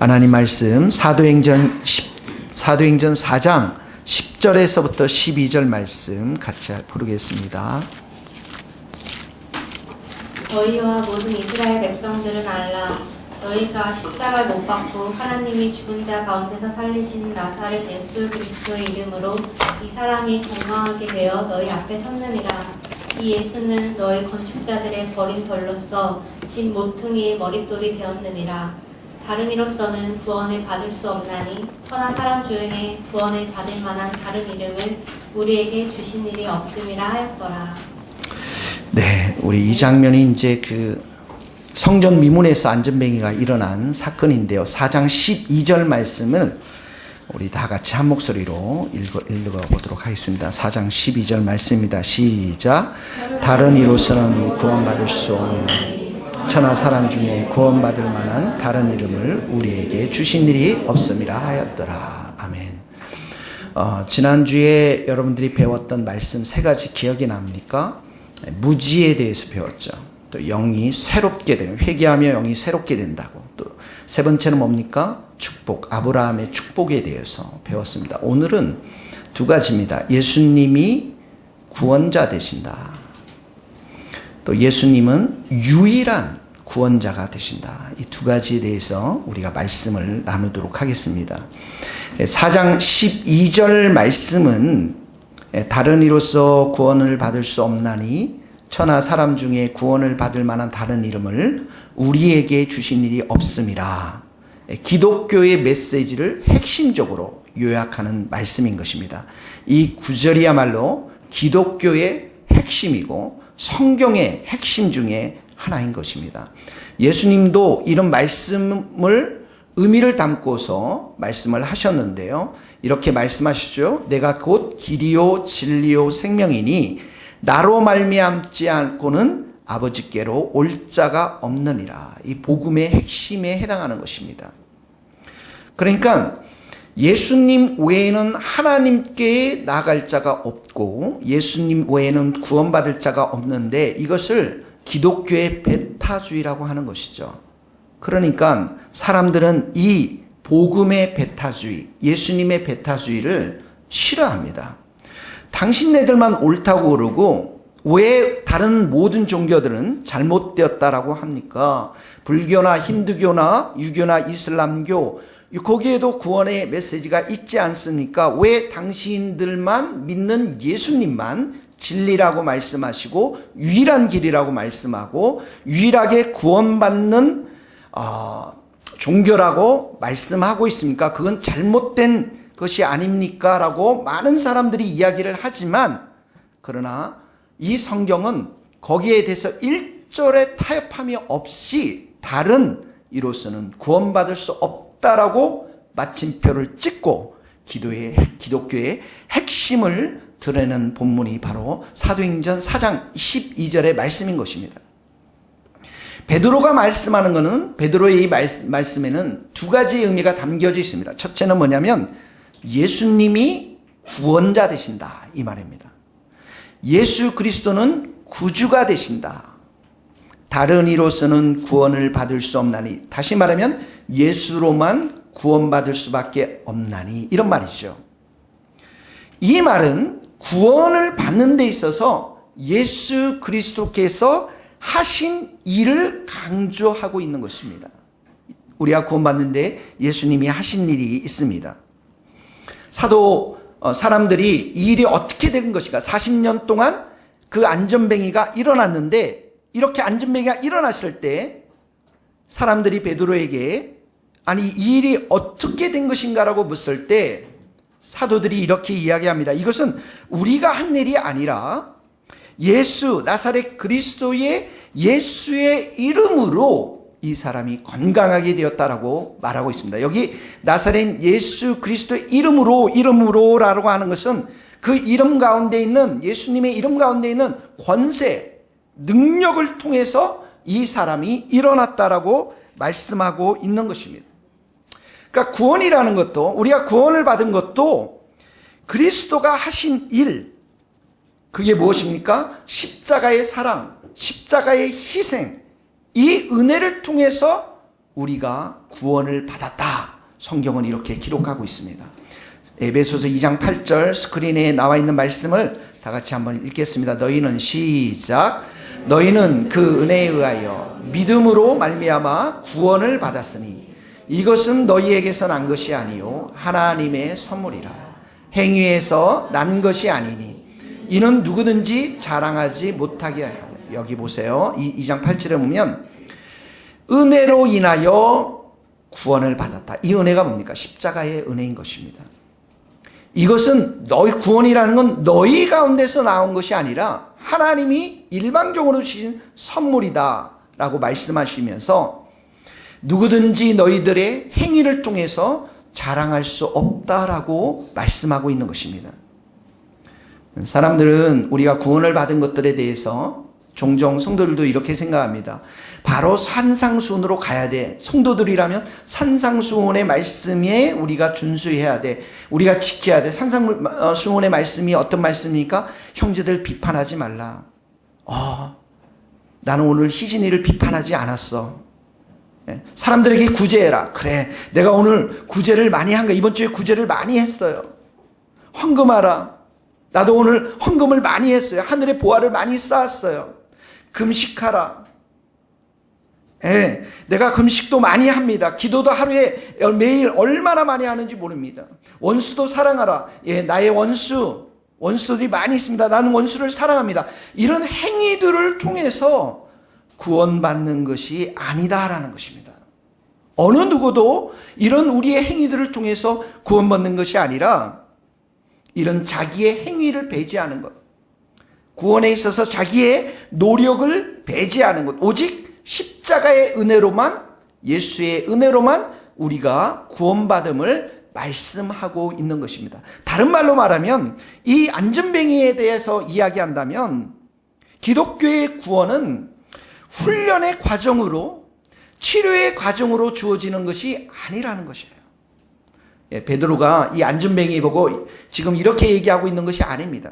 하나님 말씀 사도행전 4장 10절에서부터 12절 말씀 같이 부르겠습니다. 너희와 모든 이스라엘 백성들은 알라. 너희가 십자가에 못 박고 하나님이 죽은 자 가운데서 살리신 나사렛 예수 그리스도의 이름으로 이 사람이 건강하게 되어 너희 앞에 섰느니라. 이 예수는 너희 건축자들의 버린 돌로서 집 모퉁이의 머릿돌이 되었느니라. 다른 이로서는 구원을 받을 수 없나니 천하 사람 중에 구원을 받을 만한 다른 이름을 우리에게 주신 일이 없음이라 하였더라. 네, 우리 이 장면이 이제 그 성전 미문에서 안전뱅이가 일어난 사건인데요. 4장 12절 말씀을 우리 다 같이 한 목소리로 읽어보도록 하겠습니다. 4장 12절 말씀입니다. 시작. 다른 이로서는 구원받을 수 없는 천하 사람 중에 구원받을 만한 다른 이름을 우리에게 주신 일이 없음이라 하였더라. 아멘. 지난주에 여러분들이 배웠던 말씀 세 가지 기억이 납니까? 무지에 대해서 배웠죠. 또 영이 새롭게 되는, 회개하며 영이 새롭게 된다고. 또 세 번째는 뭡니까? 축복, 아브라함의 축복에 대해서 배웠습니다. 오늘은 두 가지입니다. 예수님이 구원자 되신다. 또 예수님은 유일한 구원자가 되신다. 이 두 가지에 대해서 우리가 말씀을 나누도록 하겠습니다. 4장 12절 말씀은 다른 이로서 구원을 받을 수 없나니 천하 사람 중에 구원을 받을 만한 다른 이름을 우리에게 주신 일이 없음이라. 기독교의 메시지를 핵심적으로 요약하는 말씀인 것입니다. 이 구절이야말로 기독교의 핵심이고 성경의 핵심 중에 하나인 것입니다. 예수님도 이런 말씀을 의미를 담고서 말씀을 하셨는데요. 이렇게 말씀하시죠. 내가 곧 길이요 진리요 생명이니 나로 말미암지 않고는 아버지께로 올 자가 없느니라. 이 복음의 핵심에 해당하는 것입니다. 그러니까 예수님 외에는 하나님께 나아갈 자가 없고 예수님 외에는 구원받을 자가 없는데 이것을 기독교의 배타주의라고 하는 것이죠. 그러니까 사람들은 이 복음의 배타주의, 예수님의 배타주의를 싫어합니다. 당신네들만 옳다고 그러고 왜 다른 모든 종교들은 잘못되었다라고 합니까? 불교나 힌두교나 유교나 이슬람교 거기에도 구원의 메시지가 있지 않습니까? 왜 당신들만 믿는 예수님만 진리라고 말씀하시고 유일한 길이라고 말씀하고 유일하게 구원받는 종교라고 말씀하고 있습니까? 그건 잘못된 것이 아닙니까? 라고 많은 사람들이 이야기를 하지만 그러나 이 성경은 거기에 대해서 일절의 타협함이 없이 다른 이로서는 구원받을 수 없다라고 마침표를 찍고 기독교의 핵심을 드러내는 본문이 바로 사도행전 4장 12절의 말씀인 것입니다. 베드로가 말씀하는 것은 베드로의 이 말씀에는 두 가지의 의미가 담겨져 있습니다. 첫째는 뭐냐면 예수님이 구원자 되신다 이 말입니다. 예수 그리스도는 구주가 되신다. 다른 이로서는 구원을 받을 수 없나니 다시 말하면 예수로만 구원받을 수밖에 없나니 이런 말이죠. 이 말은 구원을 받는 데 있어서 예수 그리스도께서 하신 일을 강조하고 있는 것입니다. 우리가 구원받는데 예수님이 하신 일이 있습니다. 사람들이 이 일이 어떻게 된 것인가 40년 동안 그 안전뱅이가 일어났는데 이렇게 안전뱅이가 일어났을 때 사람들이 베드로에게 아니 이 일이 어떻게 된 것인가라고 묻을 때 사도들이 이렇게 이야기합니다. 이것은 우리가 한 일이 아니라 예수 나사렛 그리스도의 예수의 이름으로 이 사람이 건강하게 되었다라고 말하고 있습니다. 여기 나사렛 예수 그리스도의 이름으로라고 하는 것은 그 이름 가운데 있는 예수님의 이름 가운데 있는 권세, 능력을 통해서 이 사람이 일어났다라고 말씀하고 있는 것입니다. 그러니까 구원이라는 것도 우리가 구원을 받은 것도 그리스도가 하신 일 그게 무엇입니까? 십자가의 사랑, 십자가의 희생 이 은혜를 통해서 우리가 구원을 받았다. 성경은 이렇게 기록하고 있습니다. 에베소서 2장 8절 스크린에 나와 있는 말씀을 다 같이 한번 읽겠습니다. 너희는 시작. 너희는 그 은혜에 의하여 믿음으로 말미암아 구원을 받았으니 이것은 너희에게서 난 것이 아니요 하나님의 선물이라. 행위에서 난 것이 아니니 이는 누구든지 자랑하지 못하게 하라. 여기 보세요. 2장 8절에 보면 은혜로 인하여 구원을 받았다. 이 은혜가 뭡니까? 십자가의 은혜인 것입니다. 이것은 너희 구원이라는 건 너희 가운데서 나온 것이 아니라 하나님이 일방적으로 주신 선물이다 라고 말씀하시면서 누구든지 너희들의 행위를 통해서 자랑할 수 없다라고 말씀하고 있는 것입니다. 사람들은 우리가 구원을 받은 것들에 대해서 종종 성도들도 이렇게 생각합니다. 바로 산상수훈으로 가야 돼. 성도들이라면 산상수훈의 말씀에 우리가 준수해야 돼. 우리가 지켜야 돼. 산상수훈의 말씀이 어떤 말씀입니까? 형제들 비판하지 말라. 나는 오늘 희진이를 비판하지 않았어. 사람들에게 구제해라. 그래, 내가 오늘 구제를 많이 한 거야. 이번 주에 구제를 많이 했어요. 헌금하라. 나도 오늘 헌금을 많이 했어요. 하늘의 보화를 많이 쌓았어요. 금식하라. 내가 금식도 많이 합니다. 기도도 하루에 매일 얼마나 많이 하는지 모릅니다. 원수도 사랑하라. 나의 원수들이 많이 있습니다. 나는 원수를 사랑합니다. 이런 행위들을 통해서 구원받는 것이 아니다라는 것입니다. 어느 누구도 이런 우리의 행위들을 통해서 구원받는 것이 아니라 이런 자기의 행위를 배제하는 것, 구원에 있어서 자기의 노력을 배제하는 것, 오직 십자가의 은혜로만, 예수의 은혜로만 우리가 구원받음을 말씀하고 있는 것입니다. 다른 말로 말하면 이 안전뱅이에 대해서 이야기한다면 기독교의 구원은 훈련의 과정으로, 치료의 과정으로 주어지는 것이 아니라는 것이에요. 베드로가 이 안전뱅이 보고 지금 이렇게 얘기하고 있는 것이 아닙니다.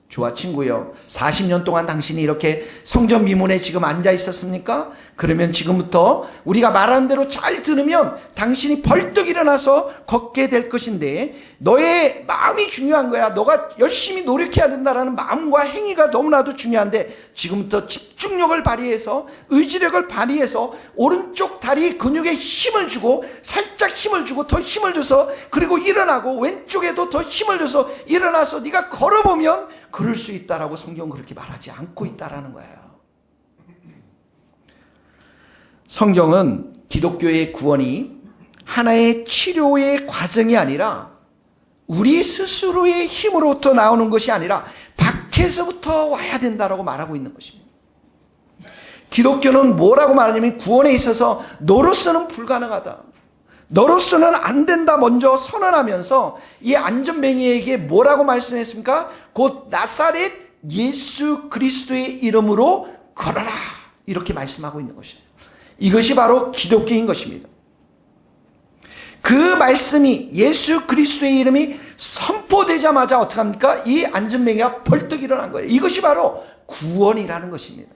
좋아 친구요, 40년 동안 당신이 이렇게 성전 미문에 지금 앉아 있었습니까? 그러면 지금부터 우리가 말하는 대로 잘 들으면 당신이 벌떡 일어나서 걷게 될 것인데 너의 마음이 중요한 거야. 너가 열심히 노력해야 된다는 마음과 행위가 너무나도 중요한데 지금부터 집중력을 발휘해서, 의지력을 발휘해서 오른쪽 다리 근육에 힘을 주고, 살짝 힘을 주고, 더 힘을 줘서, 그리고 일어나고 왼쪽에도 더 힘을 줘서 일어나서 네가 걸어보면 그럴 수 있다라고 성경은 그렇게 말하지 않고 있다라는 거예요. 성경은 기독교의 구원이 하나의 치료의 과정이 아니라 우리 스스로의 힘으로부터 나오는 것이 아니라 밖에서부터 와야 된다라고 말하고 있는 것입니다. 기독교는 뭐라고 말하냐면 구원에 있어서 너로서는 불가능하다, 너로서는 안 된다 먼저 선언하면서 이 안전뱅이에게 뭐라고 말씀했습니까? 곧 나사렛 예수 그리스도의 이름으로 걸어라, 이렇게 말씀하고 있는 것이에요. 이것이 바로 기독교인 것입니다. 그 말씀이, 예수 그리스도의 이름이 선포되자마자 어떻게 합니까? 이 안전뱅이가 벌떡 일어난 거예요. 이것이 바로 구원이라는 것입니다.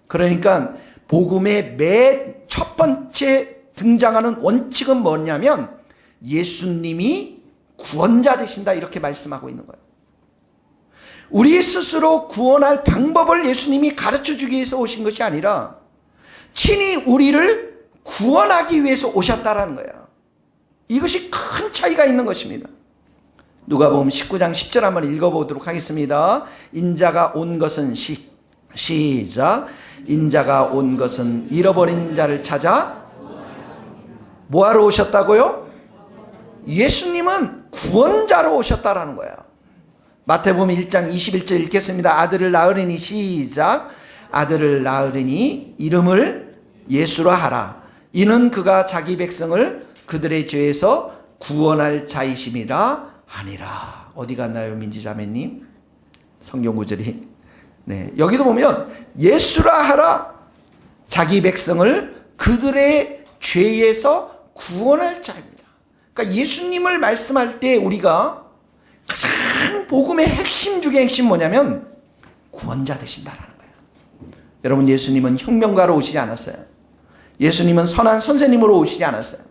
그러니까 복음의 맨 첫 번째 등장하는 원칙은 뭐냐면 예수님이 구원자 되신다, 이렇게 말씀하고 있는 거예요. 우리 스스로 구원할 방법을 예수님이 가르쳐주기 위해서 오신 것이 아니라 친히 우리를 구원하기 위해서 오셨다라는 거예요. 이것이 큰 차이가 있는 것입니다. 누가복음 19장 10절 한번 읽어보도록 하겠습니다. 인자가 온 것은 시작. 인자가 온 것은 잃어버린 자를 찾아 뭐하러 오셨다고요? 예수님은 구원자로 오셨다라는 거예요. 마태복음 1장 21절 읽겠습니다. 아들을 낳으리니 시작. 아들을 낳으리니 이름을 예수라 하라. 이는 그가 자기 백성을 그들의 죄에서 구원할 자이심이라 하니라. 어디 갔나요, 민지자매님? 성경 구절이. 여기도 보면 예수라 하라, 자기 백성을 그들의 죄에서 구원할 자입니다. 그러니까 예수님을 말씀할 때 우리가 가장 복음의 핵심 중에 핵심 뭐냐면 구원자 되신다라는 거예요. 여러분, 예수님은 혁명가로 오시지 않았어요. 예수님은 선한 선생님으로 오시지 않았어요.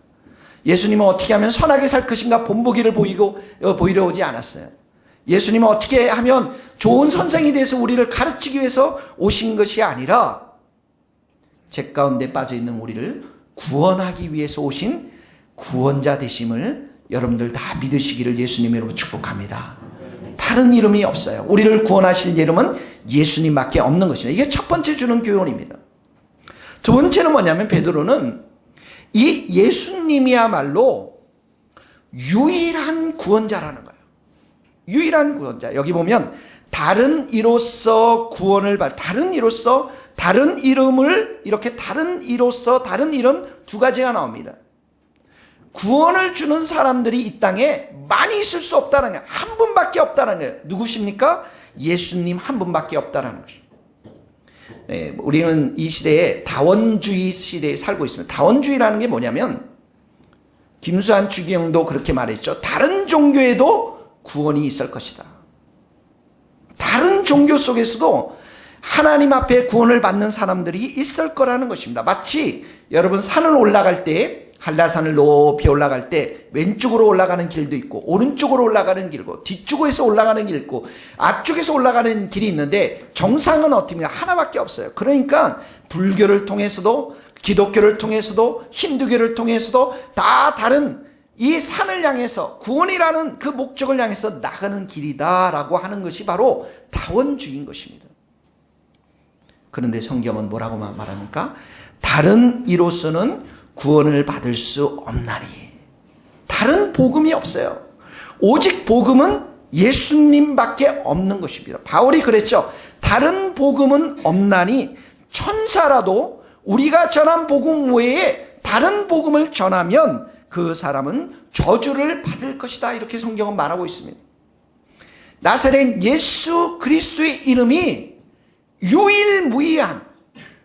예수님은 어떻게 하면 선하게 살 것인가 본보기를 보이려 오지 않았어요. 예수님은 어떻게 하면 좋은 선생이 돼서 우리를 가르치기 위해서 오신 것이 아니라 죄 가운데 빠져 있는 우리를 구원하기 위해서 오신 구원자 되심을 여러분들 다 믿으시기를 예수님으로 축복합니다. 다른 이름이 없어요. 우리를 구원하실 이름은 예수님밖에 없는 것입니다. 이게 첫 번째 주는 교훈입니다. 두 번째는 뭐냐면 베드로는 이 예수님이야말로 유일한 구원자라는 거예요. 유일한 구원자. 여기 보면 다른 이로써 구원을 다른 이로써 다른 이름을 이렇게 다른 이로써 다른 이름 두 가지가 나옵니다. 구원을 주는 사람들이 이 땅에 많이 있을 수 없다는 거예요. 한 분밖에 없다는 거예요. 누구십니까? 예수님 한 분밖에 없다는 것입니다. 네, 우리는 이 시대에 다원주의 시대에 살고 있습니다. 다원주의라는 게 뭐냐면 김수환 주기영도 그렇게 말했죠. 다른 종교에도 구원이 있을 것이다. 다른 종교 속에서도 하나님 앞에 구원을 받는 사람들이 있을 거라는 것입니다. 마치 여러분 산을 올라갈 때 한라산을 높이 올라갈 때 왼쪽으로 올라가는 길도 있고 오른쪽으로 올라가는 길고 뒤쪽에서 올라가는 길 있고 앞쪽에서 올라가는 길이 있는데 정상은 어떻습니까? 하나밖에 없어요. 그러니까 불교를 통해서도 기독교를 통해서도 힌두교를 통해서도 다 다른 이 산을 향해서 구원이라는 그 목적을 향해서 나가는 길이다라고 하는 것이 바로 다원주의인 것입니다. 그런데 성경은 뭐라고 말합니까? 다른 이로서는 구원을 받을 수 없나니. 다른 복음이 없어요. 오직 복음은 예수님밖에 없는 것입니다. 바울이 그랬죠. 다른 복음은 없나니 천사라도 우리가 전한 복음 외에 다른 복음을 전하면 그 사람은 저주를 받을 것이다. 이렇게 성경은 말하고 있습니다. 나사렛 예수 그리스도의 이름이 유일무이한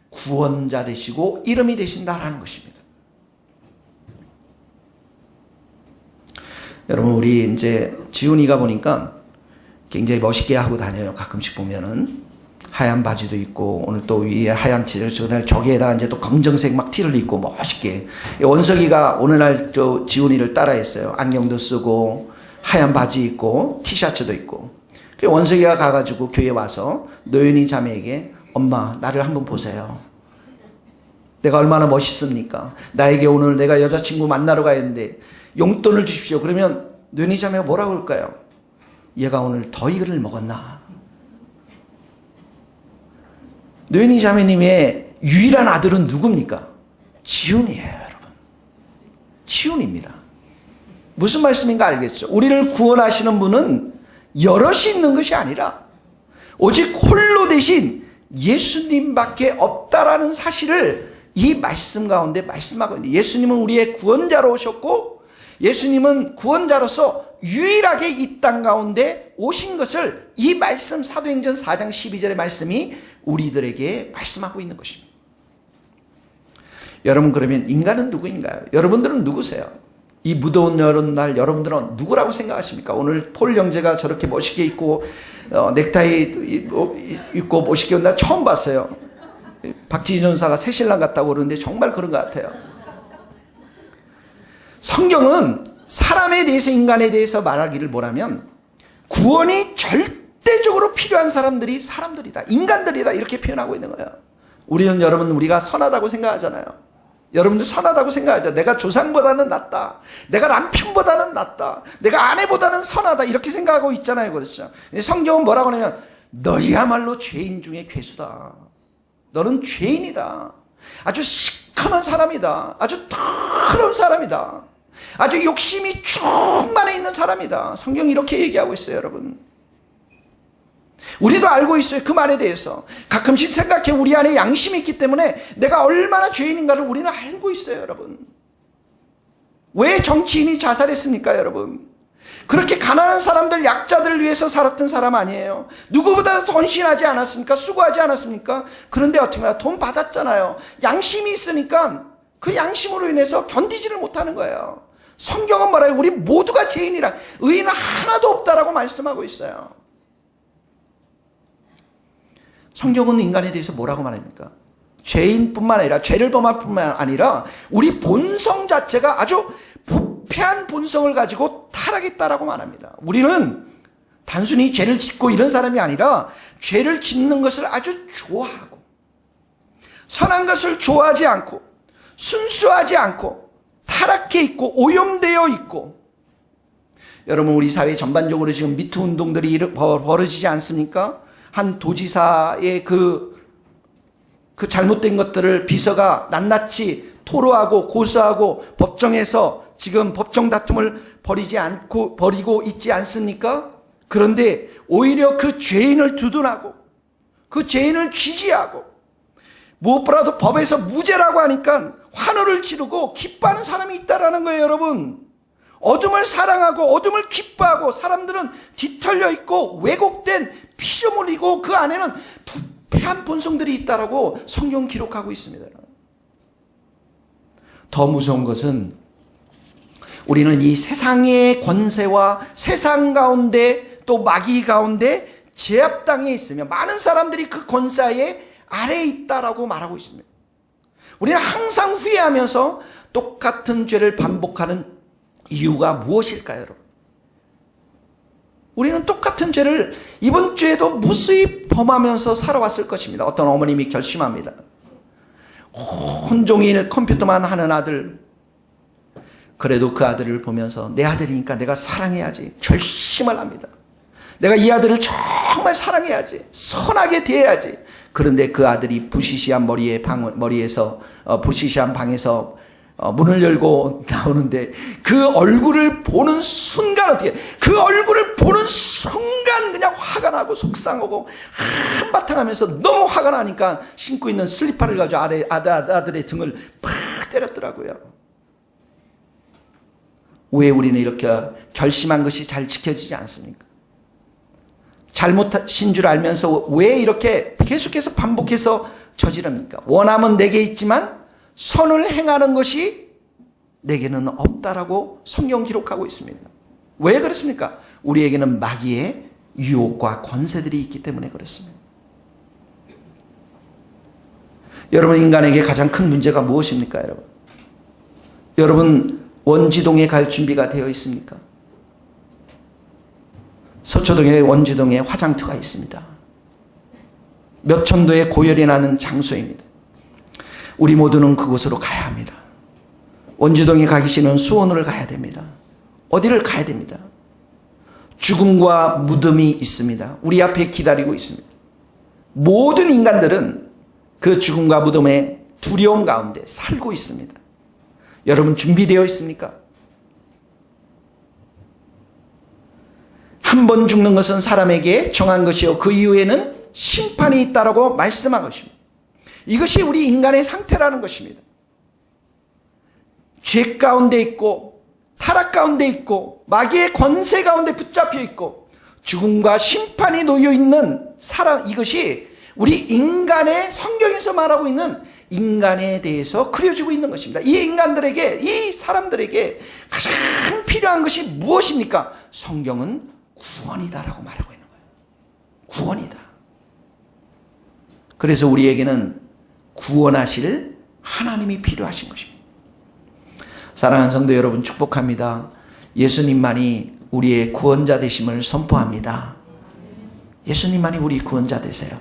구원자 되시고 이름이 되신다라는 것입니다. 여러분 우리 이제 지훈이가 보니까 굉장히 멋있게 하고 다녀요. 가끔씩 보면은 하얀 바지도 입고 오늘 또 위에 하얀 티셔츠 저기에다가 이제 또 검정색 막 티를 입고 멋있게. 원석이가 오늘날 저 지훈이를 따라했어요. 안경도 쓰고 하얀 바지 입고 티셔츠도 입고. 원석이가 가가지고 교회 와서 노현이 자매에게 엄마 나를 한번 보세요. 내가 얼마나 멋있습니까? 나에게 오늘 내가 여자친구 만나러 가야 했는데 용돈을 주십시오. 그러면 노현이 자매가 뭐라고 할까요? 얘가 오늘 더위를 먹었나? 노현이 자매님의 유일한 아들은 누굽니까? 지훈이에요, 여러분. 지훈입니다. 무슨 말씀인가 알겠죠? 우리를 구원하시는 분은 여럿이 있는 것이 아니라 오직 홀로 되신 예수님밖에 없다라는 사실을 이 말씀 가운데 말씀하고 있는데 예수님은 우리의 구원자로 오셨고 예수님은 구원자로서 유일하게 이 땅 가운데 오신 것을 이 말씀 사도행전 4장 12절의 말씀이 우리들에게 말씀하고 있는 것입니다. 여러분 그러면 인간은 누구인가요? 여러분들은 누구세요? 이 무더운 여름날 여러분들은 누구라고 생각하십니까? 오늘 폴 형제가 저렇게 멋있게 입고 넥타이 입고 멋있게 온 날 처음 봤어요. 박지희 전사가 새신랑 같다고 그러는데 정말 그런 것 같아요. 성경은 사람에 대해서 인간에 대해서 말하기를 뭐라면 구원이 절대적으로 필요한 사람들이 사람들이다. 인간들이다. 이렇게 표현하고 있는 거예요. 우리는 여러분 우리가 선하다고 생각하잖아요. 여러분들 선하다고 생각하죠. 내가 조상보다는 낫다. 내가 남편보다는 낫다. 내가 아내보다는 선하다. 이렇게 생각하고 있잖아요. 그렇죠. 성경은 뭐라고 하냐면 너희야말로 죄인 중에 괴수다. 너는 죄인이다. 아주 시커먼 사람이다. 아주 더러운 사람이다. 아주 욕심이 충만해 있는 사람이다. 성경이 이렇게 얘기하고 있어요, 여러분. 우리도 알고 있어요. 그 말에 대해서. 가끔씩 생각해 우리 안에 양심이 있기 때문에 내가 얼마나 죄인인가를 우리는 알고 있어요, 여러분. 왜 정치인이 자살했습니까, 여러분? 그렇게 가난한 사람들, 약자들을 위해서 살았던 사람 아니에요. 누구보다도 헌신하지 않았습니까? 수고하지 않았습니까? 그런데 어떻게 해요? 돈 받았잖아요. 양심이 있으니까 그 양심으로 인해서 견디지를 못하는 거예요. 성경은 뭐라요? 우리 모두가 죄인이라 의인은 하나도 없다라고 말씀하고 있어요. 성경은 인간에 대해서 뭐라고 말합니까? 죄인뿐만 아니라 죄를 범할 뿐만 아니라 우리 본성 자체가 아주 부패한 본성을 가지고 타락했다라고 말합니다. 우리는 단순히 죄를 짓고 이런 사람이 아니라 죄를 짓는 것을 아주 좋아하고 선한 것을 좋아하지 않고 순수하지 않고 타락해 있고 오염되어 있고, 여러분 우리 사회 전반적으로 지금 미투 운동들이 벌어지지 않습니까? 한 도지사의 그 잘못된 것들을 비서가 낱낱이 토로하고 고소하고 법정에서 지금 법정 다툼을 벌이고 있지 않습니까? 그런데 오히려 그 죄인을 두둔하고 그 죄인을 지지하고 무엇보다도 법에서 무죄라고 하니까 환호를 지르고 기뻐하는 사람이 있다라는 거예요, 여러분. 어둠을 사랑하고 어둠을 기뻐하고 사람들은 뒤털려 있고 왜곡된 피조물이고 그 안에는 부패한 본성들이 있다라고 성경 기록하고 있습니다. 더 무서운 것은 우리는 이 세상의 권세와 세상 가운데 또 마귀 가운데 제압당해 있으며 많은 사람들이 그 권세 아래에 있다라고 말하고 있습니다. 우리는 항상 후회하면서 똑같은 죄를 반복하는 이유가 무엇일까요, 여러분? 우리는 똑같은 죄를 이번 주에도 무수히 범하면서 살아왔을 것입니다. 어떤 어머님이 결심합니다. 온종일 컴퓨터만 하는 아들, 그래도 그 아들을 보면서 내 아들이니까 내가 사랑해야지 결심을 합니다. 내가 이 아들을 정말 사랑해야지, 선하게 대해야지. 그런데 그 아들이 부시시한 머리에서 부시시한 방에서 문을 열고 나오는데 그 얼굴을 보는 순간 그 얼굴을 보는 순간 그냥 화가 나고 속상하고 한바탕 하면서 너무 화가 나니까 신고 있는 슬리퍼를 가지고 아들의 등을 팍 때렸더라고요. 왜 우리는 이렇게 결심한 것이 잘 지켜지지 않습니까? 잘못하신 줄 알면서 왜 이렇게 계속해서 반복해서 저지릅니까? 원함은 내게 있지만 선을 행하는 것이 내게는 없다라고 성경 기록하고 있습니다. 왜 그렇습니까? 우리에게는 마귀의 유혹과 권세들이 있기 때문에 그렇습니다. 여러분, 인간에게 가장 큰 문제가 무엇입니까, 여러분? 여러분, 원지동에 갈 준비가 되어 있습니까? 서초동에 원지동에 화장터가 있습니다. 몇천도의 고열이 나는 장소입니다. 우리 모두는 그곳으로 가야 합니다. 원지동에 가기 싫으면 수원을 가야 됩니다. 어디를 가야 됩니다. 죽음과 무덤이 있습니다. 우리 앞에 기다리고 있습니다. 모든 인간들은 그 죽음과 무덤의 두려움 가운데 살고 있습니다. 여러분 준비되어 있습니까? 한 번 죽는 것은 사람에게 정한 것이요 그 이후에는 심판이 있다라고 말씀한 것입니다. 이것이 우리 인간의 상태라는 것입니다. 죄 가운데 있고 타락 가운데 있고 마귀의 권세 가운데 붙잡혀 있고 죽음과 심판이 놓여 있는 사람, 이것이 우리 인간의 성경에서 말하고 있는 인간에 대해서 그려지고 있는 것입니다. 이 인간들에게, 이 사람들에게 가장 필요한 것이 무엇입니까? 성경은 구원이다라고 말하고 있는 거예요. 구원이다. 그래서 우리에게는 구원하실 하나님이 필요하신 것입니다. 사랑하는 성도 여러분, 축복합니다. 예수님만이 우리의 구원자 되심을 선포합니다. 예수님만이 우리 구원자 되세요.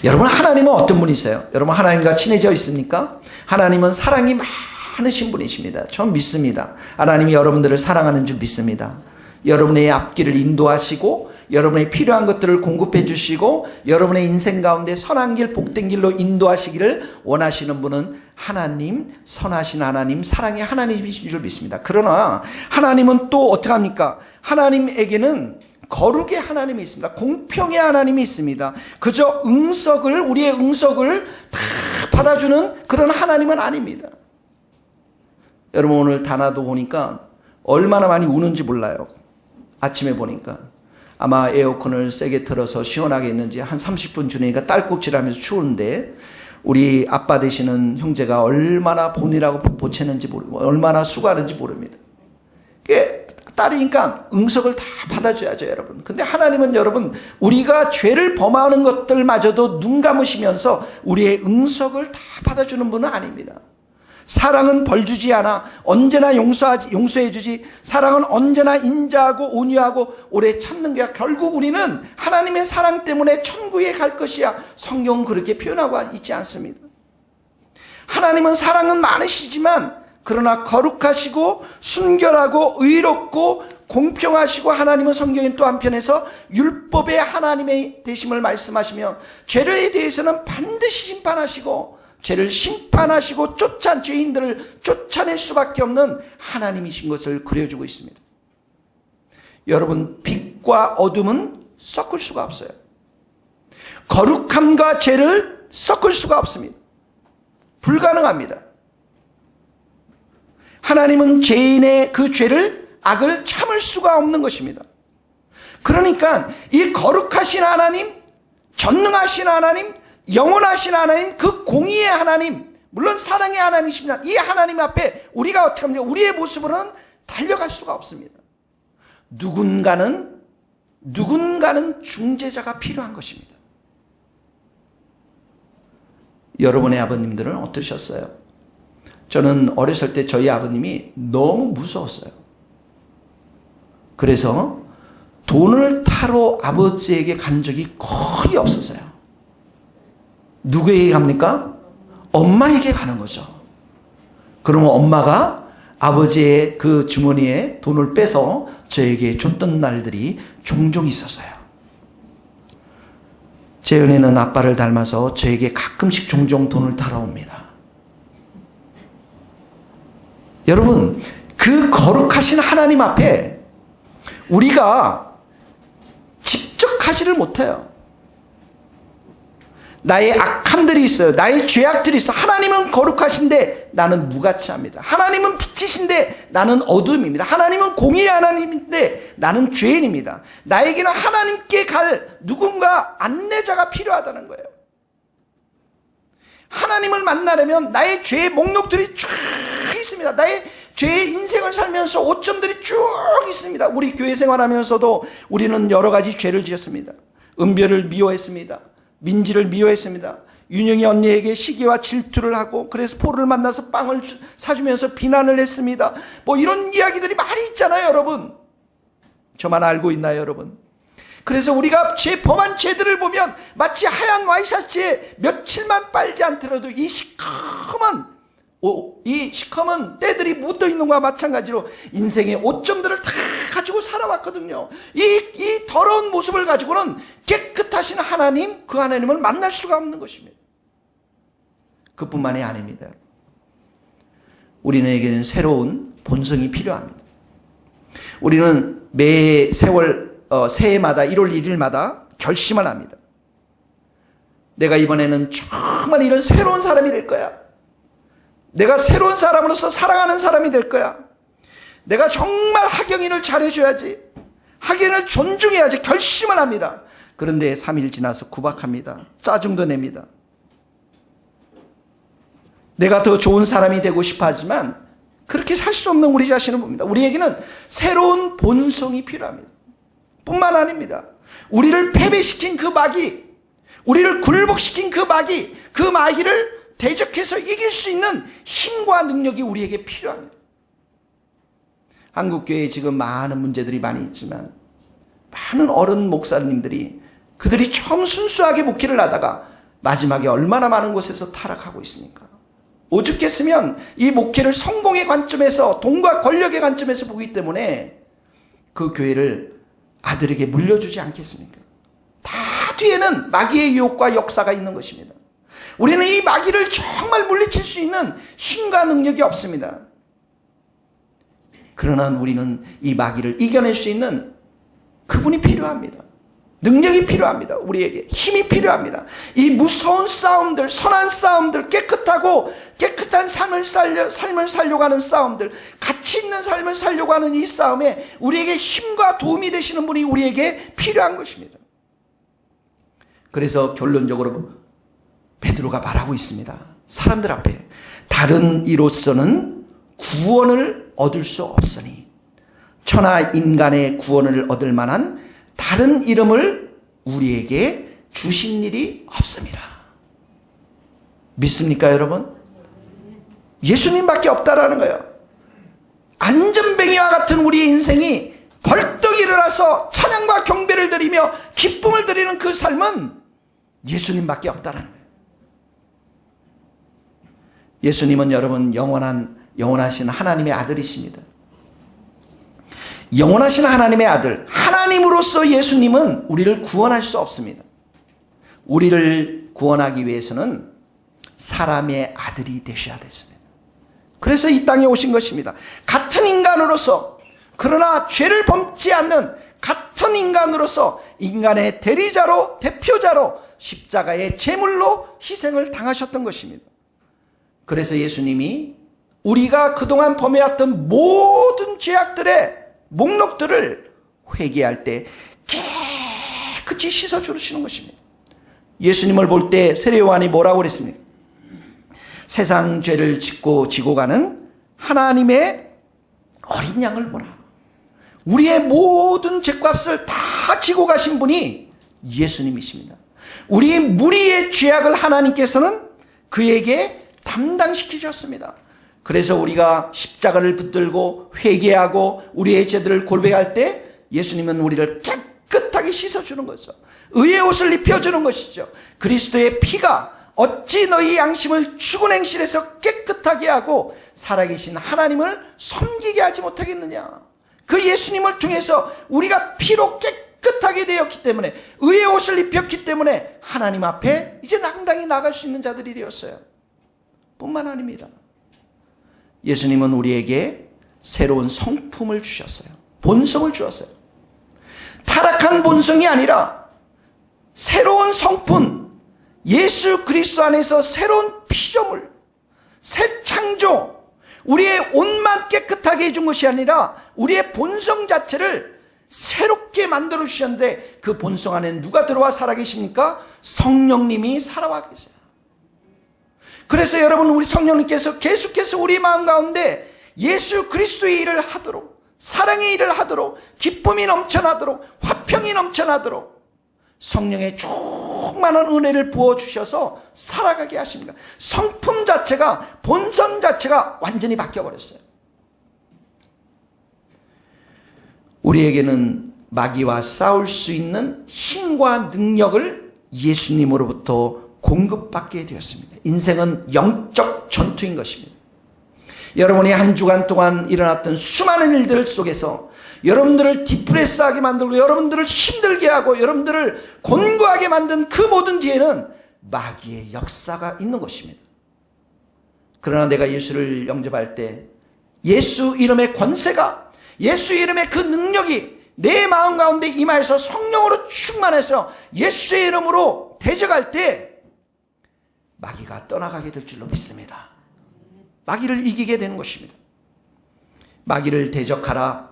여러분, 하나님은 어떤 분이세요? 여러분, 하나님과 친해져 있습니까? 하나님은 사랑이 많으신 분이십니다. 전 믿습니다. 하나님이 여러분들을 사랑하는 줄 믿습니다. 여러분의 앞길을 인도하시고 여러분의 필요한 것들을 공급해 주시고 여러분의 인생 가운데 선한 길, 복된 길로 인도하시기를 원하시는 분은 하나님, 선하신 하나님, 사랑의 하나님이신 줄 믿습니다. 그러나 하나님은 또 어떻게 합니까? 하나님에게는 거룩의 하나님이 있습니다. 공평의 하나님이 있습니다. 그저 우리의 응석을 다 받아주는 그런 하나님은 아닙니다. 여러분, 오늘 다나도 보니까 얼마나 많이 우는지 몰라요. 아침에 보니까 아마 에어컨을 세게 틀어서 시원하게 했는지 한 30분 지나니까 딸꾹질하면서 추운데 우리 아빠 되시는 형제가 얼마나 보느라고 보채는지 모르고 얼마나 수고하는지 모릅니다. 딸이니까 응석을 다 받아줘야죠, 여러분. 근데 하나님은 여러분, 우리가 죄를 범하는 것들마저도 눈 감으시면서 우리의 응석을 다 받아주는 분은 아닙니다. 사랑은 벌 주지 않아. 언제나 용서해 주지. 사랑은 언제나 인자하고 온유하고 오래 참는 거야. 결국 우리는 하나님의 사랑 때문에 천국에 갈 것이야. 성경은 그렇게 표현하고 있지 않습니다. 하나님은 사랑은 많으시지만 그러나 거룩하시고 순결하고 의롭고 공평하시고, 하나님은 성경인 또 한편에서 율법의 하나님의 되심을 말씀하시며 죄에 대해서는 반드시 심판하시고 죄를 심판하시고 죄인들을 쫓아낼 수밖에 없는 하나님이신 것을 그려주고 있습니다. 여러분, 빛과 어둠은 섞을 수가 없어요. 거룩함과 죄를 섞을 수가 없습니다. 불가능합니다. 하나님은 죄인의 그 죄를, 악을 참을 수가 없는 것입니다. 그러니까 이 거룩하신 하나님, 전능하신 하나님, 영원하신 하나님, 그 공의의 하나님, 물론 사랑의 하나님이시지만 이 하나님 앞에 우리가 어떻게 합니까? 우리의 모습으로는 달려갈 수가 없습니다. 누군가는 중재자가 필요한 것입니다. 여러분의 아버님들은 어떠셨어요? 저는 어렸을 때 저희 아버님이 너무 무서웠어요. 그래서 돈을 타러 아버지에게 간 적이 거의 없었어요. 누구에게 갑니까? 엄마에게 가는 거죠. 그러면 엄마가 아버지의 그 주머니에 돈을 빼서 저에게 줬던 날들이 종종 있었어요. 제 은혜는 아빠를 닮아서 저에게 가끔씩 종종 돈을 타러 옵니다. 여러분, 그 거룩하신 하나님 앞에 우리가 직접 가지를 못해요. 나의 악함들이 있어요. 나의 죄악들이 있어요. 하나님은 거룩하신데 나는 무가치합니다. 하나님은 빛이신데 나는 어둠입니다. 하나님은 공의의 하나님인데 나는 죄인입니다. 나에게는 하나님께 갈 누군가 안내자가 필요하다는 거예요. 하나님을 만나려면 나의 죄의 목록들이 쭉 있습니다. 나의 죄의 인생을 살면서 오점들이 쭉 있습니다. 우리 교회 생활하면서도 우리는 여러 가지 죄를 지었습니다. 은별을 미워했습니다. 민지를 미워했습니다. 윤영이 언니에게 시기와 질투를 하고, 그래서 포를 만나서 빵을 사주면서 비난을 했습니다. 뭐 이런 이야기들이 많이 있잖아요, 여러분. 저만 알고 있나요, 여러분? 그래서 우리가 범한 죄들을 보면 마치 하얀 와이셔츠에 며칠만 빨지 않더라도 이 시커먼 때들이 묻어 있는 것과 마찬가지로 인생의 오점들을 다 가지고 살아왔거든요. 이 더러운 모습을 가지고는 깨끗하신 하나님, 그 하나님을 만날 수가 없는 것입니다. 그뿐만이 아닙니다. 우리에게는 새로운 본성이 필요합니다. 우리는 매 새해마다 1월 1일마다 결심을 합니다. 내가 이번에는 정말 이런 새로운 사람이 될 거야. 내가 새로운 사람으로서 사랑하는 사람이 될 거야. 내가 정말 하경인을 잘해줘야지. 하경인을 존중해야지. 결심을 합니다. 그런데 3일 지나서 구박합니다. 짜증도 냅니다. 내가 더 좋은 사람이 되고 싶어 하지만 그렇게 살 수 없는 우리 자신을 봅니다. 우리에게는 새로운 본성이 필요합니다. 뿐만 아닙니다. 우리를 패배시킨 그 마귀, 우리를 굴복시킨 그 마귀를 대적해서 이길 수 있는 힘과 능력이 우리에게 필요합니다. 한국교회에 지금 많은 문제들이 많이 있지만 많은 어른 목사님들이 그들이 처음 순수하게 목회를 하다가 마지막에 얼마나 많은 곳에서 타락하고 있습니까? 오죽했으면 이 목회를 성공의 관점에서, 돈과 권력의 관점에서 보기 때문에 그 교회를 아들에게 물려주지 않겠습니까? 다 뒤에는 마귀의 유혹과 역사가 있는 것입니다. 우리는 이 마귀를 정말 물리칠 수 있는 힘과 능력이 없습니다. 그러나 우리는 이 마귀를 이겨낼 수 있는 그분이 필요합니다. 능력이 필요합니다. 우리에게 힘이 필요합니다. 이 무서운 싸움들, 선한 싸움들, 깨끗한 삶을 살려고 하는 싸움들, 가치 있는 삶을 살려고 하는 이 싸움에 우리에게 힘과 도움이 되시는 분이 우리에게 필요한 것입니다. 그래서 결론적으로 베드로가 말하고 있습니다. 사람들 앞에 다른 이로서는 구원을 얻을 수 없으니 천하 인간의 구원을 얻을 만한 다른 이름을 우리에게 주신 일이 없습니다. 믿습니까, 여러분? 예수님밖에 없다라는 거예요. 안전뱅이와 같은 우리의 인생이 벌떡 일어나서 찬양과 경배를 드리며 기쁨을 드리는 그 삶은 예수님밖에 없다라는 거예요. 예수님은 여러분 영원하신 하나님의 아들이십니다. 영원하신 하나님의 아들, 하나님으로서 예수님은 우리를 구원할 수 없습니다. 우리를 구원하기 위해서는 사람의 아들이 되셔야 됐습니다. 그래서 이 땅에 오신 것입니다. 같은 인간으로서, 그러나 죄를 범치 않는 같은 인간으로서 인간의 대리자로, 대표자로 십자가의 제물로 희생을 당하셨던 것입니다. 그래서 예수님이 우리가 그동안 범해왔던 모든 죄악들의 목록들을 회개할 때 깨끗이 씻어 주시는 것입니다. 예수님을 볼 때 세례 요한이 뭐라고 그랬습니까? 세상 죄를 지고 가는 하나님의 어린 양을 보라. 우리의 모든 죄값을 다 지고 가신 분이 예수님이십니다. 우리의 무리의 죄악을 하나님께서는 그에게 담당시키셨습니다. 그래서 우리가 십자가를 붙들고 회개하고 우리의 죄들을 골배할 때 예수님은 우리를 깨끗하게 씻어주는 거죠. 의의 옷을 입혀주는 것이죠. 그리스도의 피가 어찌 너희 양심을 죽은 행실에서 깨끗하게 하고 살아계신 하나님을 섬기게 하지 못하겠느냐. 그 예수님을 통해서 우리가 피로 깨끗하게 되었기 때문에, 의의 옷을 입혔기 때문에 하나님 앞에 이제 당당히 나갈 수 있는 자들이 되었어요. 뿐만 아닙니다. 예수님은 우리에게 새로운 성품을 주셨어요. 본성을 주었어요. 타락한 본성이 아니라 새로운 성품, 예수 그리스도 안에서 새로운 피조물, 새 창조, 우리의 옷만 깨끗하게 해준 것이 아니라 우리의 본성 자체를 새롭게 만들어 주셨는데, 그 본성 안에 누가 들어와 살아계십니까? 성령님이 살아와 계세요. 그래서 여러분, 우리 성령님께서 계속해서 우리 마음 가운데 예수 그리스도의 일을 하도록, 사랑의 일을 하도록, 기쁨이 넘쳐나도록, 화평이 넘쳐나도록 성령의 충만한 은혜를 부어주셔서 살아가게 하십니다. 성품 자체가, 본성 자체가 완전히 바뀌어버렸어요. 우리에게는 마귀와 싸울 수 있는 힘과 능력을 예수님으로부터 공급받게 되었습니다. 인생은 영적 전투인 것입니다. 여러분이 한 주간 동안 일어났던 수많은 일들 속에서 여러분들을 디프레스하게 만들고 여러분들을 힘들게 하고 여러분들을 곤고하게 만든 그 모든 뒤에는 마귀의 역사가 있는 것입니다. 그러나 내가 예수를 영접할 때 예수 이름의 권세가, 예수 이름의 그 능력이 내 마음 가운데 임하여서 성령으로 충만해서 예수의 이름으로 대적할 때 마귀가 떠나가게 될 줄로 믿습니다. 마귀를 이기게 되는 것입니다. 마귀를 대적하라.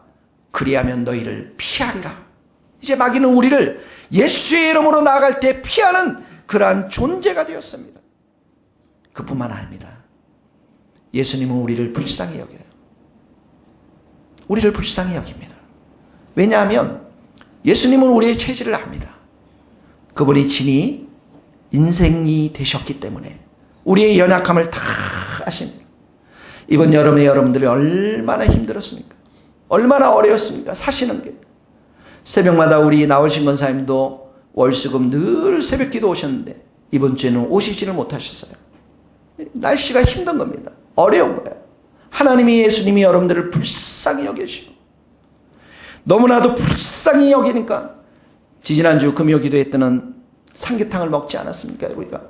그리하면 너희를 피하리라. 이제 마귀는 우리를 예수의 이름으로 나아갈 때 피하는 그러한 존재가 되었습니다. 그뿐만 아닙니다. 예수님은 우리를 불쌍히 여겨요. 우리를 불쌍히 여깁니다. 왜냐하면 예수님은 우리의 체질을 압니다. 그분이 진히 인생이 되셨기 때문에 우리의 연약함을 다 아십니다. 이번 여름에 여러분들이 얼마나 힘들었습니까? 얼마나 어려웠습니까? 사시는 게. 새벽마다 우리 나올신 권사님도 월수금 늘 새벽기도 오셨는데 이번 주에는 오시지를 못하셨어요. 날씨가 힘든 겁니다. 어려운 거예요. 하나님이, 예수님이 여러분들을 불쌍히 여겨주시고 너무나도 불쌍히 여기니까 지지난주 금요 기도회 때는 삼계탕을 먹지 않았습니까? 우리가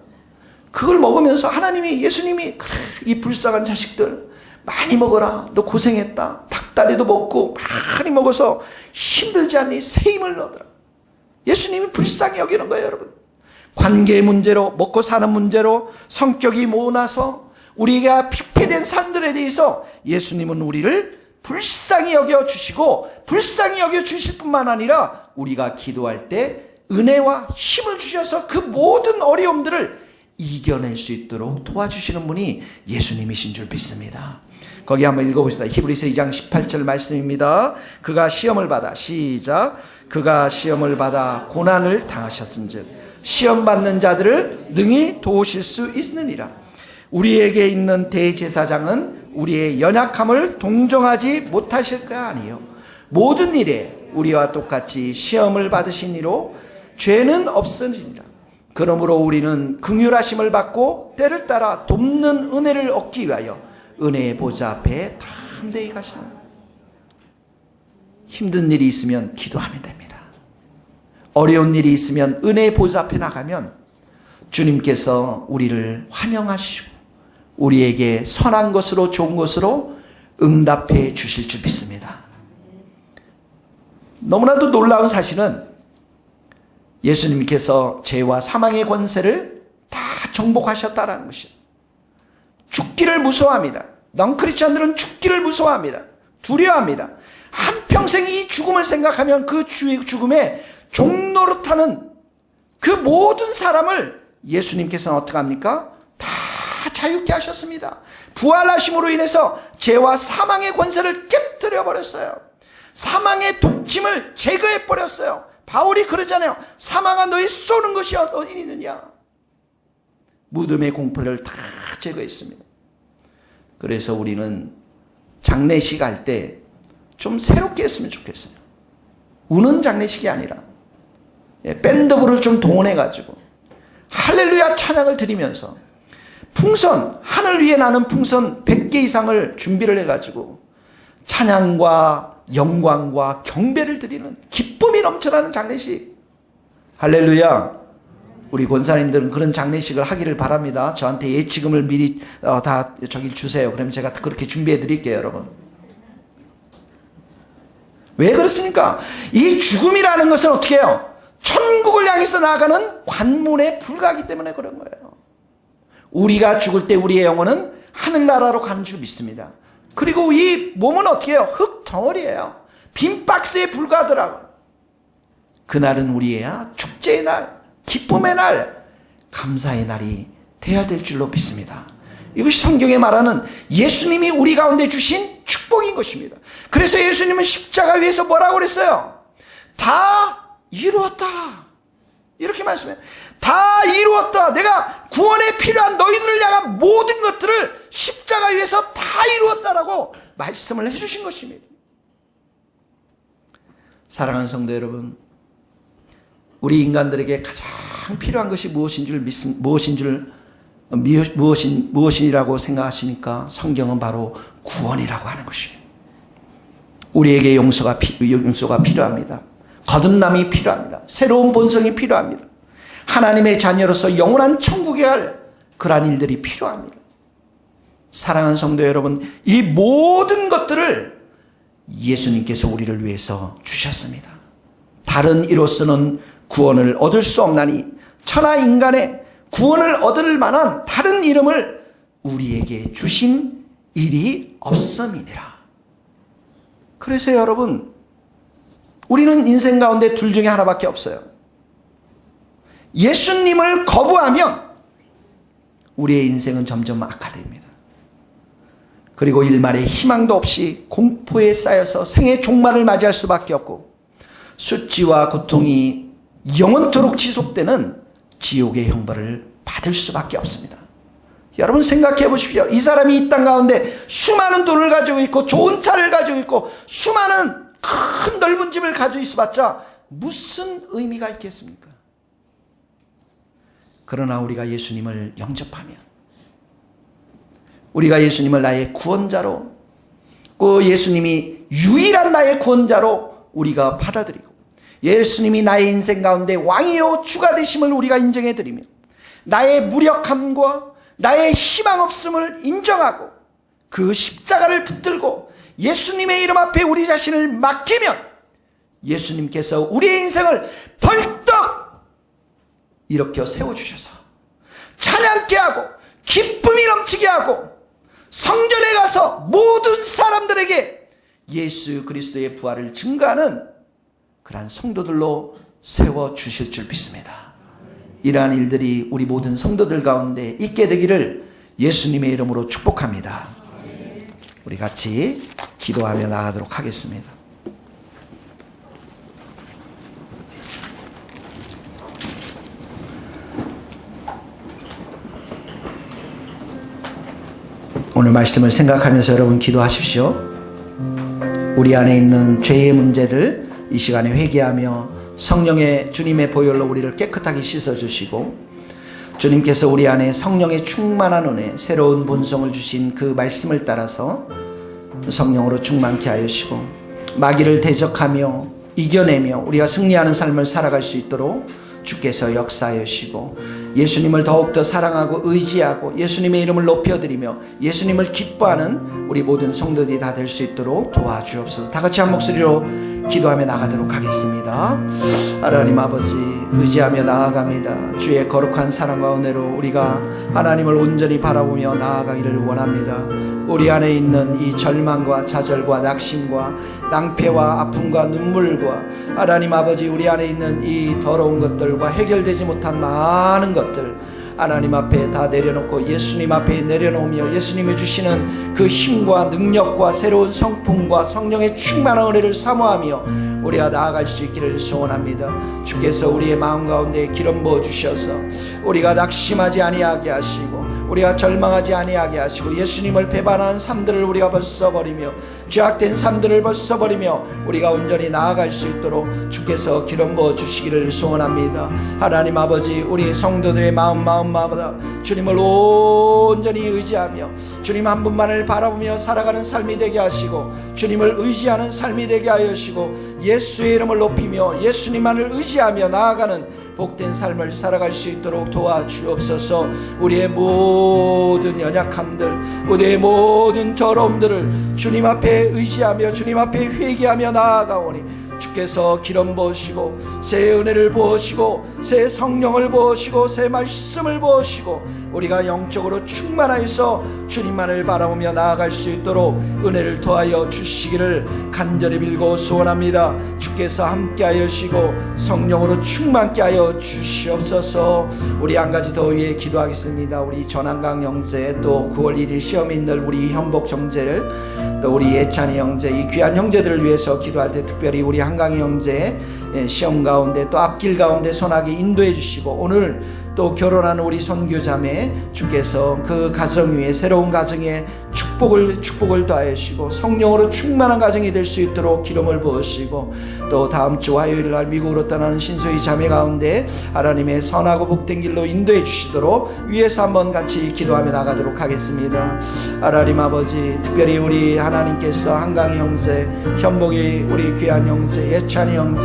그걸 먹으면서 하나님이, 예수님이, 그래 이 불쌍한 자식들 많이 먹어라. 너 고생했다. 닭다리도 먹고 많이 먹어서 힘들지 않니? 새 힘을 얻어라. 예수님이 불쌍히 여기는 거예요, 여러분. 관계 문제로, 먹고 사는 문제로, 성격이 모나서 우리가 피폐된 삶들에 대해서 예수님은 우리를 불쌍히 여겨주시고, 불쌍히 여겨주실 뿐만 아니라 우리가 기도할 때 은혜와 힘을 주셔서 그 모든 어려움들을 이겨낼 수 있도록 도와주시는 분이 예수님이신 줄 믿습니다. 거기 한번 읽어봅시다. 히브리서 2장 18절 말씀입니다. 그가 시험을 받아, 시작. 그가 시험을 받아 고난을 당하셨은즉 시험 받는 자들을 능히 도우실 수 있느니라. 우리에게 있는 대제사장은 우리의 연약함을 동정하지 못하실까 아니요 모든 일에 우리와 똑같이 시험을 받으신 이로 죄는 없으니라. 그러므로 우리는 긍휼하심을 받고 때를 따라 돕는 은혜를 얻기 위하여 은혜의 보좌 앞에 담대히 가시는. 힘든 일이 있으면 기도하면 됩니다. 어려운 일이 있으면 은혜의 보좌 앞에 나가면 주님께서 우리를 환영하시고 우리에게 선한 것으로 좋은 것으로 응답해 주실 줄 믿습니다. 너무나도 놀라운 사실은 예수님께서 죄와 사망의 권세를 다 정복하셨다라는 것이에요. 죽기를 무서워합니다. 넌크리스천들은 죽기를 무서워합니다. 두려워합니다. 한평생 이 죽음을 생각하면 그 죽음에 종노릇하는 그 모든 사람을 예수님께서는 어떻게 합니까? 다 자유케 하셨습니다. 부활하심으로 인해서 죄와 사망의 권세를 깨뜨려 버렸어요. 사망의 독침을 제거해 버렸어요. 바울이 그러잖아요. 사망아 너희 쏘는 것이 어디 있느냐. 무덤의 공포를 다 제거했습니다. 그래서 우리는 장례식 할 때 좀 새롭게 했으면 좋겠어요. 우는 장례식이 아니라 밴드부를 좀 동원해가지고 할렐루야 찬양을 드리면서 풍선, 하늘 위에 나는 풍선 100개 이상을 준비를 해가지고 찬양과 영광과 경배를 드리는 기쁨이 넘쳐나는 장례식. 할렐루야. 우리 권사님들은 그런 장례식을 하기를 바랍니다. 저한테 예치금을 미리 다 저기 주세요. 그러면 제가 그렇게 준비해 드릴게요, 여러분. 왜 그렇습니까? 이 죽음이라는 것은 어떻게 해요? 천국을 향해서 나아가는 관문에 불과하기 때문에 그런 거예요. 우리가 죽을 때 우리의 영혼은 하늘나라로 가는 줄 믿습니다. 그리고 이 몸은 어떻게 해요? 흙 덩어리예요. 빈 박스에 불과하더라고요. 그날은 우리의 축제의 날, 기쁨의 날, 감사의 날이 되어야 될 줄로 믿습니다. 이것이 성경에 말하는 예수님이 우리 가운데 주신 축복인 것입니다. 그래서 예수님은 십자가 위에서 뭐라고 그랬어요? 다 이루었다. 이렇게 말씀해요. 다 이루었다. 내가 구원에 필요한 너희들을 향한 모든 것들을 십자가 위에서 다 이루었다라고 말씀을 해주신 것입니다. 사랑하는 성도 여러분, 우리 인간들에게 가장 필요한 것이 무엇이라고 생각하십니까? 성경은 바로 구원이라고 하는 것입니다. 우리에게 용서가 필요합니다. 거듭남이 필요합니다. 새로운 본성이 필요합니다. 하나님의 자녀로서 영원한 천국에 갈 그러한 일들이 필요합니다. 사랑하는 성도 여러분, 이 모든 것들을 예수님께서 우리를 위해서 주셨습니다. 다른 이로서는 구원을 얻을 수 없나니 천하 인간의 구원을 얻을 만한 다른 이름을 우리에게 주신 일이 없음이니라. 그래서 여러분, 우리는 인생 가운데 둘 중에 하나밖에 없어요. 예수님을 거부하면 우리의 인생은 점점 악화됩니다. 그리고 일말의 희망도 없이 공포에 쌓여서 생의 종말을 맞이할 수밖에 없고 수치와 고통이 영원토록 지속되는 지옥의 형벌을 받을 수밖에 없습니다. 여러분 생각해 보십시오. 이 사람이 이 땅 가운데 수많은 돈을 가지고 있고 좋은 차를 가지고 있고 수많은 큰 넓은 집을 가지고 있어봤자 무슨 의미가 있겠습니까? 그러나 우리가 예수님을 영접하면, 우리가 예수님을 나의 구원자로, 그 예수님이 유일한 나의 구원자로 우리가 받아들이고 예수님이 나의 인생 가운데 왕이요 주가 되심을 우리가 인정해드리며 나의 무력함과 나의 희망 없음을 인정하고 그 십자가를 붙들고 예수님의 이름 앞에 우리 자신을 맡기면 예수님께서 우리의 인생을 벌떡 일으켜 세워주셔서 찬양케 하고 기쁨이 넘치게 하고 성전에 가서 모든 사람들에게 예수 그리스도의 부활을 증거하는 그러한 성도들로 세워주실 줄 믿습니다. 이러한 일들이 우리 모든 성도들 가운데 있게 되기를 예수님의 이름으로 축복합니다. 우리 같이 기도하며 나가도록 하겠습니다. 오늘 말씀을 생각하면서 여러분 기도하십시오. 우리 안에 있는 죄의 문제들 이 시간에 회개하며 성령의 주님의 보혈로 우리를 깨끗하게 씻어주시고, 주님께서 우리 안에 성령의 충만한 은혜, 새로운 본성을 주신 그 말씀을 따라서 성령으로 충만케 하시고 마귀를 대적하며 이겨내며 우리가 승리하는 삶을 살아갈 수 있도록 주께서 역사하시고, 예수님을 더욱더 사랑하고 의지하고 예수님의 이름을 높여드리며 예수님을 기뻐하는 우리 모든 성도들이 다 될 수 있도록 도와주옵소서. 다 같이 한 목소리로 기도하며 나가도록 하겠습니다. 하나님 아버지, 의지하며 나아갑니다. 주의 거룩한 사랑과 은혜로 우리가 하나님을 온전히 바라보며 나아가기를 원합니다. 우리 안에 있는 이 절망과 좌절과 낙심과 낭패와 아픔과 눈물과 하나님 아버지, 우리 안에 있는 이 더러운 것들과 해결되지 못한 많은 것들 하나님 앞에 다 내려놓고 예수님 앞에 내려놓으며 예수님이 주시는 그 힘과 능력과 새로운 성품과 성령의 충만한 은혜를 사모하며 우리가 나아갈 수 있기를 소원합니다. 주께서 우리의 마음 가운데 기름 부어 주셔서 우리가 낙심하지 아니하게 하시고 우리가 절망하지 아니하게 하시고 예수님을 배반한 삶들을 우리가 벗어버리며 죄악된 삶들을 벗어버리며 우리가 온전히 나아갈 수 있도록 주께서 기름 부어 주시기를 소원합니다. 하나님 아버지, 우리 성도들의 마음마다 주님을 온전히 의지하며 주님 한 분만을 바라보며 살아가는 삶이 되게 하시고 주님을 의지하는 삶이 되게 하시고 예수의 이름을 높이며 예수님만을 의지하며 나아가는 복된 삶을 살아갈 수 있도록 도와주옵소서. 우리의 모든 연약함들, 우리의 모든 더러움들을 주님 앞에 의지하며 주님 앞에 회개하며 나아가오니 주께서 기름 부으시고 새 은혜를 부으시고 새 성령을 부으시고 새 말씀을 부으시고 우리가 영적으로 충만하여서 주님만을 바라보며 나아갈 수 있도록 은혜를 더하여 주시기를 간절히 빌고 소원합니다. 주께서 함께 하시고 성령으로 충만케 하여 주시옵소서. 우리 한 가지 더 위해 기도하겠습니다. 우리 전한강 형제, 또 9월 1일 시험 있는 우리 현복 형제를, 또 우리 예찬이 형제, 이 귀한 형제들을 위해서 기도할 때 특별히 우리 한강희 형제 시험 가운데 또 앞길 가운데 선하게 인도해 주시고, 오늘 또 결혼하는 우리 선교자매 주께서 그 가정 위에 새로운 가정에 축복을 더하시고 성령으로 충만한 가정이 될 수 있도록 기름을 부으시고, 또 다음 주 화요일 날 미국으로 떠나는 신소희 자매 가운데 하나님의 선하고 복된 길로 인도해 주시도록 위에서 한번 같이 기도하며 나가도록 하겠습니다. 하나님 아버지, 특별히 우리 하나님께서 한강희 형제, 현복이 우리 귀한 형제, 예찬이 형제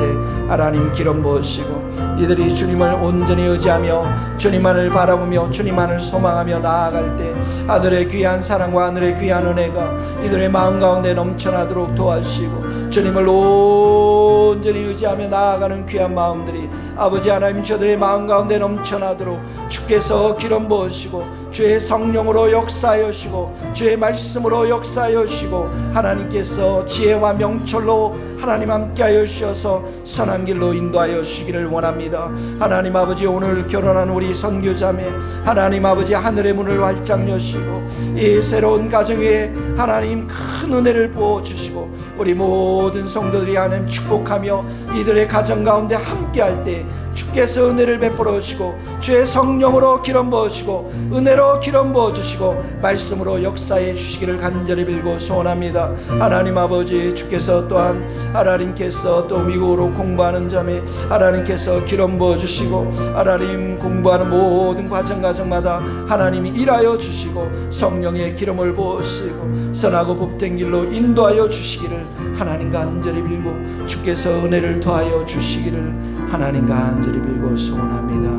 하나님 기름 부으시고 이들이 주님을 온전히 의지하며 주님만을 바라보며 주님만을 소망하며 나아갈 때 아들의 귀한 사랑과 하늘의 귀한 은혜가 이들의 마음 가운데 넘쳐나도록 도와주시고 주님을 온전히 의지하며 나아가는 귀한 마음들이 아버지 하나님 저들의 마음 가운데 넘쳐나도록 주께서 기름 부으시고 주의 성령으로 역사하시고 주의 말씀으로 역사하시고 하나님께서 지혜와 명철로 하나님 함께하여 주셔서 선한 길로 인도하여 주시기를 원합니다. 하나님 아버지, 오늘 결혼한 우리 선교자매 하나님 아버지 하늘의 문을 활짝 여시고 이 새로운 가정에 하나님 큰 은혜를 부어주시고 우리 모든 성도들이 하나님 축복하며 이들의 가정 가운데 함께할 때 주께서 은혜를 베풀어 주시고 주의 성령으로 기름 부으시고 은혜로 기름 부어주시고 말씀으로 역사해 주시기를 간절히 빌고 소원합니다. 하나님 아버지, 주께서 또한 하나님께서 또 미국으로 공부하는 자매 하나님께서 기름 부어주시고 하나님 공부하는 모든 과정마다 하나님이 일하여 주시고 성령의 기름을 부으시고 선하고 복된 길로 인도하여 주시기를 하나님 간절히 빌고 주께서 은혜를 더하여 주시기를 하나님 간절히 빌고 소원합니다.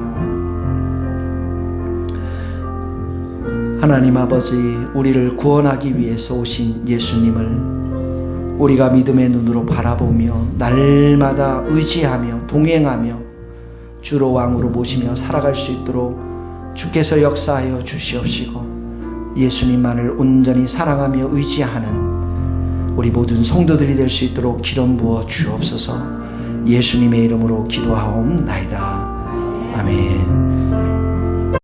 하나님 아버지, 우리를 구원하기 위해서 오신 예수님을 우리가 믿음의 눈으로 바라보며 날마다 의지하며 동행하며 주로 왕으로 모시며 살아갈 수 있도록 주께서 역사하여 주시옵시고 예수님만을 온전히 사랑하며 의지하는 우리 모든 성도들이 될 수 있도록 기름 부어 주옵소서. 예수님의 이름으로 기도하옵나이다. 아멘.